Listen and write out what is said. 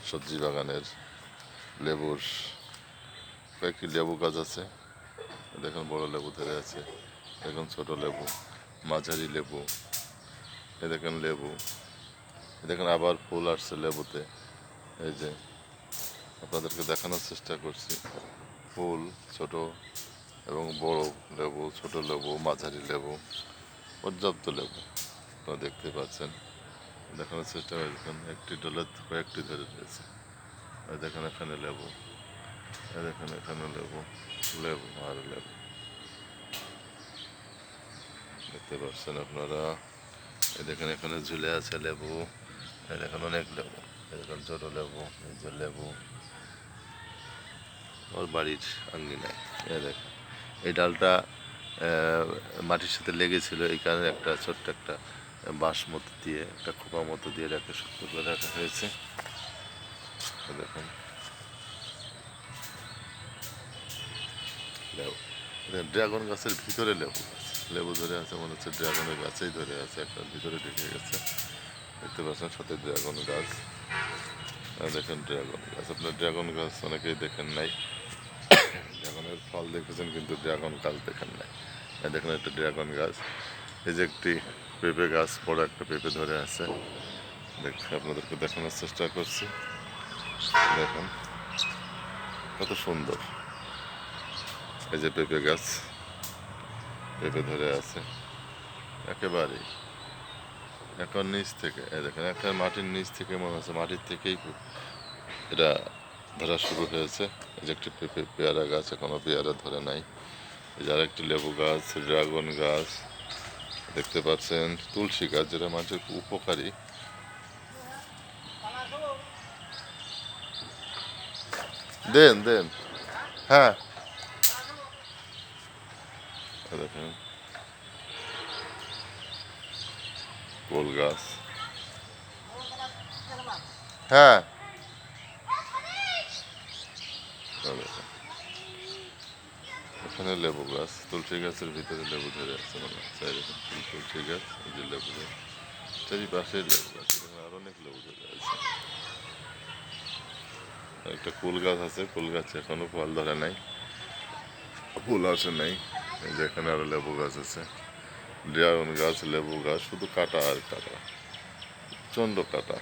সবজি বাগানের লেবুর কয়েকটি লেবু গাছ আছে। দেখুন বড় লেবু ধরে আছে, দেখুন ছোট লেবু, মাঝারি লেবু, এ দেখেন লেবু, দেখেন আবার ফুল আসছে লেবুতে। এই যে আপনাদেরকে দেখানোর চেষ্টা করছি, ফুল ছোট এবং বড় লেবু, ছোট লেবু, মাঝারি লেবু, পর্যাপ্ত লেবু আপনারা দেখতে পাচ্ছেন। দেখানোর চেষ্টা করছেন, একটি ডলে কয়েকটি ধরে রয়েছে। দেখেন এখানে লেবু, দেখেন এখানে লেবু, লেবু আর লেবু দেখতে পাচ্ছেন আপনারা। দেখেন এখানে ঝুলে আছে লেবু, দেখেন অনেক লেবু, দেখেন ছোট লেবু, এই যে লেবু ওর বাড়ির আঙ্গিনায়। দেখেন এই ডালটা মাটির সাথে লেগেছিল, এই কারণে একটা ছোট্ট একটা বাঁশ মতো দিয়ে, একটা খোপা মতো দিয়ে রাখা, শক্ত করে রাখা হয়েছে। দেখুন লেবু, ড্রাগন গাছের ভিতরে লেবু গাছ, লেবু ধরে আছে, মনে হচ্ছে ড্রাগনের গাছেই ধরে আছে, একটা ভিতরে ঢুকে গেছে। দেখতে পাচ্ছেন সাথে ড্রাগন গাছ। দেখেন ড্রাগন গাছ, আপনার ড্রাগন গাছ অনেকেই দেখেন নাই, ড্রাগনের ফল দেখেছেন কিন্তু ড্রাগন গাছ দেখেন নাই। দেখেন একটা ড্রাগন গাছ, এই যে একটি পেঁপে গাছ, বড় একটা পেঁপে ধরে আছে, দেখতে আপনাদেরকে দেখানোর চেষ্টা করছি। দেখুন কত সুন্দর, এই যে পেঁপে গাছ, পেঁপে ধরে আছে একেবারেই এখন নিচ থেকে। এই দেখেন একটা মাটির নিচ থেকে, মনে হচ্ছে মাটির থেকেই এটা ধরা শুরু হয়েছে। এই যে একটি পেঁপে পেয়ারা গাছ, এখনো পেয়ারা ধরে নাই। এই যে আরেকটি লেবু গাছ, ড্রাগন গাছ দেখতে পাচ্ছেন, তুলসী গাছ যেটা মানুষের খুব উপকারী। দেন দেন, হ্যাঁ দেখেন গোল গাছ, হ্যাঁ এখানে লেবু গাছ, তুলসী গাছের ভিতরে লেবু ধরে আছে মনে হচ্ছে। দেখুন তুলসী গাছ, এই যে লেবু গাছ, চারিপাশে লেবু গাছ, এখানে আরো অনেক লেবু ধরে আছে। একটা কুল গাছ আছে, কুল গাছ এখনো ফল ধরে নাই, ফুল আসে নাই। এই যে এখানে আরো লেবু গাছ আছে, ড্রাগন গাছ, লেবু গাছ, শুধু কাটা আর কাটা, প্রচণ্ড কাটা।